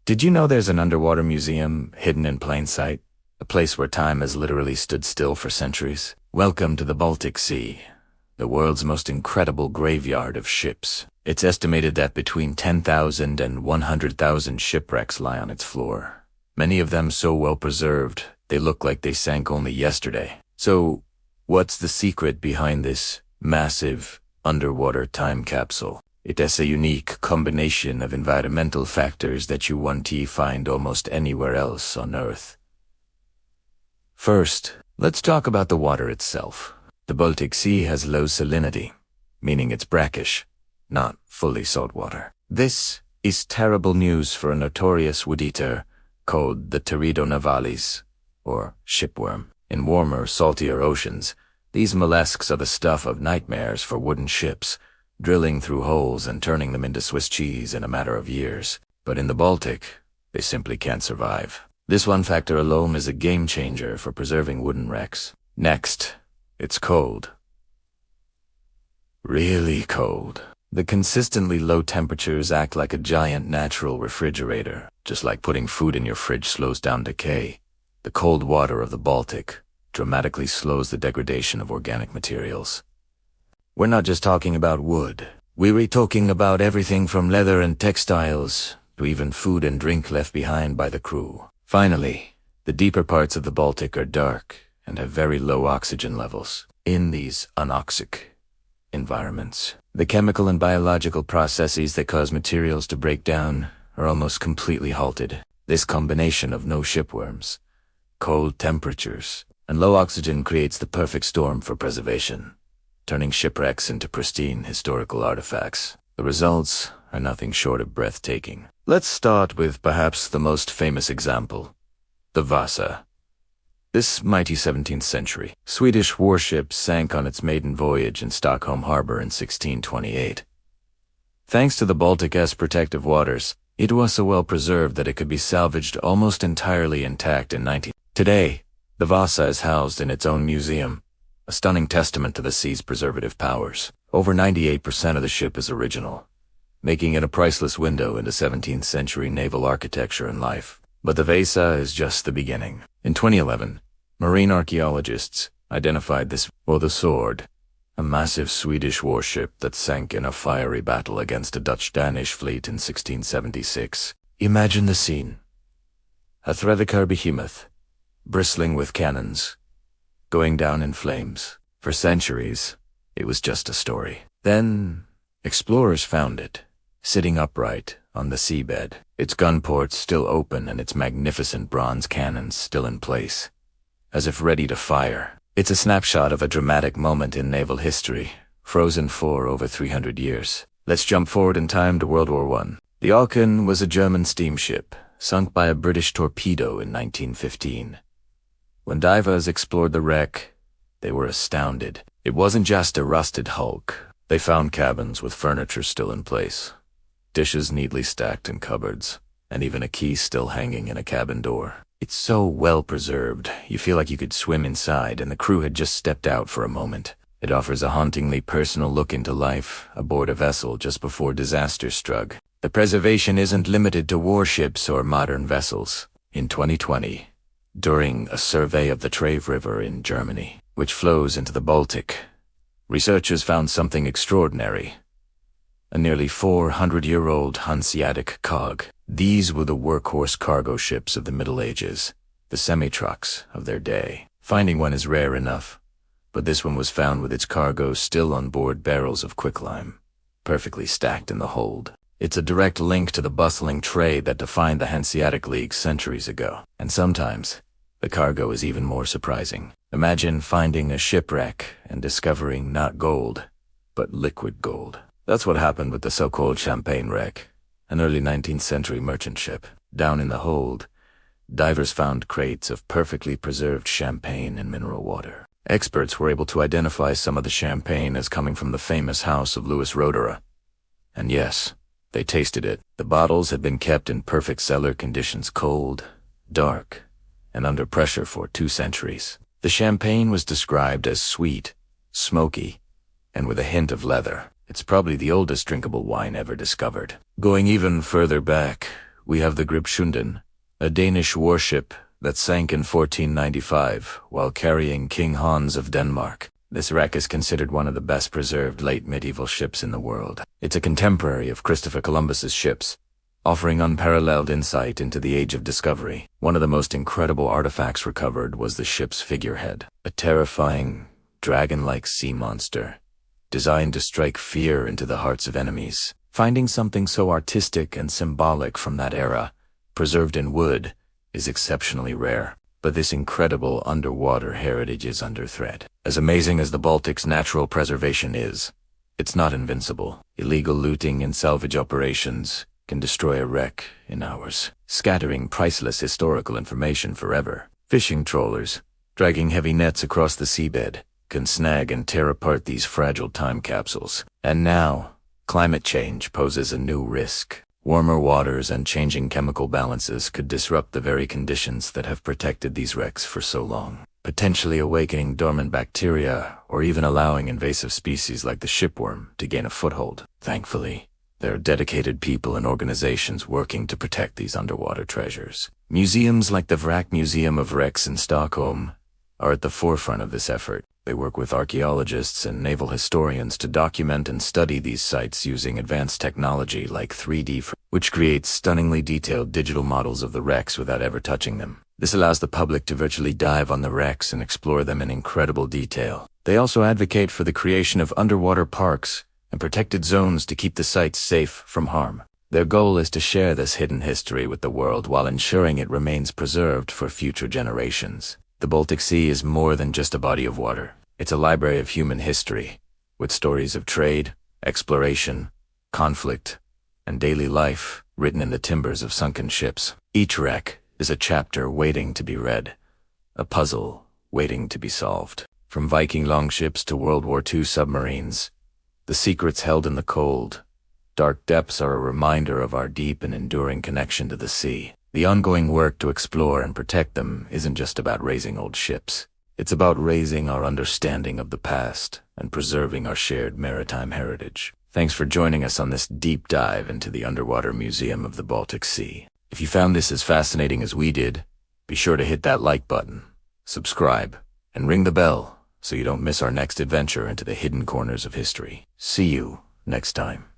Did you know there's an underwater museum hidden in plain sight? A place where time has literally stood still for centuries? Welcome to the Baltic Sea, the world's most incredible graveyard of ships. It's estimated that between 10,000 and 100,000 shipwrecks lie on its floor. Many of them so well preserved, they look like they sank only yesterday. So, what's the secret behind this massive underwater time capsule? It has a unique combination of environmental factors that you won't find almost anywhere else on Earth. First, let's talk about the water itself. The Baltic Sea has low salinity, meaning it's brackish, not fully salt water. This is terrible news for a notorious wood-eater called the Teredo navalis, or shipworm. In warmer, saltier oceans, these mollusks are the stuff of nightmares for wooden ships, drilling through holes and turning them into Swiss cheese in a matter of years. But in the Baltic, they simply can't survive. This one factor alone is a game changer for preserving wooden wrecks. Next, it's cold. Really cold. The consistently low temperatures act like a giant natural refrigerator. Just like putting food in your fridge slows down decay, the cold water of the Baltic dramatically slows the degradation of organic materials. We're not just talking about wood. We're talking about everything from leather and textiles to even food and drink left behind by the crew. Finally, the deeper parts of the Baltic are dark and have very low oxygen levels. In these anoxic environments, the chemical and biological processes that cause materials to break down are almost completely halted. This combination of no shipworms, cold temperatures, and low oxygen creates the perfect storm for preservation, turning shipwrecks into pristine historical artifacts. The results are nothing short of breathtaking. Let's start with perhaps the most famous example, the Vasa. This mighty 17th century Swedish warship sank on its maiden voyage in Stockholm harbor in 1628. Thanks to the Baltic's protective waters, it was so well preserved that it could be salvaged almost entirely intact in 19. Today, the Vasa is housed in its own museum, a stunning testament to the sea's preservative powers. Over 98% of the ship is original, making it a priceless window into 17th century naval architecture and life. But the Vasa is just the beginning. In 2011, marine archaeologists identified the Sword, a massive Swedish warship that sank in a fiery battle against a Dutch-Danish fleet in 1676. Imagine the scene. A Threadicare behemoth, bristling with cannons, going down in flames. For centuries, it was just a story. Then, explorers found it, sitting upright on the seabed, its gun ports still open and its magnificent bronze cannons still in place, as if ready to fire. It's a snapshot of a dramatic moment in naval history, frozen for over 300 years. Let's jump forward in time to World War I. The Alken was a German steamship, sunk by a British torpedo in 1915. When divers explored the wreck, they were astounded. It wasn't just a rusted hulk. They found cabins with furniture still in place, dishes neatly stacked in cupboards, and even a key still hanging in a cabin door. It's so well preserved, you feel like you could swim inside and the crew had just stepped out for a moment. It offers a hauntingly personal look into life aboard a vessel just before disaster struck. The preservation isn't limited to warships or modern vessels. In 2020, during a survey of the Trave River in Germany, which flows into the Baltic, researchers found something extraordinary. A nearly 400-year-old Hanseatic cog. These were the workhorse cargo ships of the Middle Ages, the semi-trucks of their day. Finding one is rare enough, but this one was found with its cargo still on board barrels of quicklime, perfectly stacked in the hold. It's a direct link to the bustling trade that defined the Hanseatic League centuries ago. And sometimes, the cargo is even more surprising. Imagine finding a shipwreck and discovering not gold, but liquid gold. That's what happened with the so-called Champagne wreck, an early 19th century merchant ship. Down in the hold, divers found crates of perfectly preserved champagne and mineral water. Experts were able to identify some of the champagne as coming from the famous house of Louis Roederer. And yes, they tasted it. The bottles had been kept in perfect cellar conditions, cold, dark, and under pressure for 2 centuries. The champagne was described as sweet, smoky, and with a hint of leather. It's probably the oldest drinkable wine ever discovered. Going even further back, we have the Gripshunden, a Danish warship that sank in 1495 while carrying King Hans of Denmark. This wreck is considered one of the best preserved late medieval ships in the world. It's a contemporary of Christopher Columbus's ships, offering unparalleled insight into the age of discovery. One of the most incredible artifacts recovered was the ship's figurehead, a terrifying, dragon-like sea monster, designed to strike fear into the hearts of enemies. Finding something so artistic and symbolic from that era, preserved in wood, is exceptionally rare. But this incredible underwater heritage is under threat. As amazing as the Baltic's natural preservation is, it's not invincible. Illegal looting and salvage operations can destroy a wreck in hours, scattering priceless historical information forever. Fishing trawlers, dragging heavy nets across the seabed, can snag and tear apart these fragile time capsules. And now, climate change poses a new risk. Warmer waters and changing chemical balances could disrupt the very conditions that have protected these wrecks for so long, potentially awakening dormant bacteria or even allowing invasive species like the shipworm to gain a foothold. Thankfully, there are dedicated people and organizations working to protect these underwater treasures. Museums like the Wrack Museum of Wrecks in Stockholm are at the forefront of this effort. They work with archaeologists and naval historians to document and study these sites using advanced technology like 3D, which creates stunningly detailed digital models of the wrecks without ever touching them. This allows the public to virtually dive on the wrecks and explore them in incredible detail. They also advocate for the creation of underwater parks and protected zones to keep the sites safe from harm. Their goal is to share this hidden history with the world while ensuring it remains preserved for future generations. The Baltic Sea is more than just a body of water. It's a library of human history, with stories of trade, exploration, conflict, and daily life written in the timbers of sunken ships. Each wreck is a chapter waiting to be read, a puzzle waiting to be solved. From Viking longships to World War II submarines, the secrets held in the cold, dark depths are a reminder of our deep and enduring connection to the sea. The ongoing work to explore and protect them isn't just about raising old ships. It's about raising our understanding of the past and preserving our shared maritime heritage. Thanks for joining us on this deep dive into the Underwater Museum of the Baltic Sea. If you found this as fascinating as we did, be sure to hit that like button, subscribe, and ring the bell so you don't miss our next adventure into the hidden corners of history. See you next time.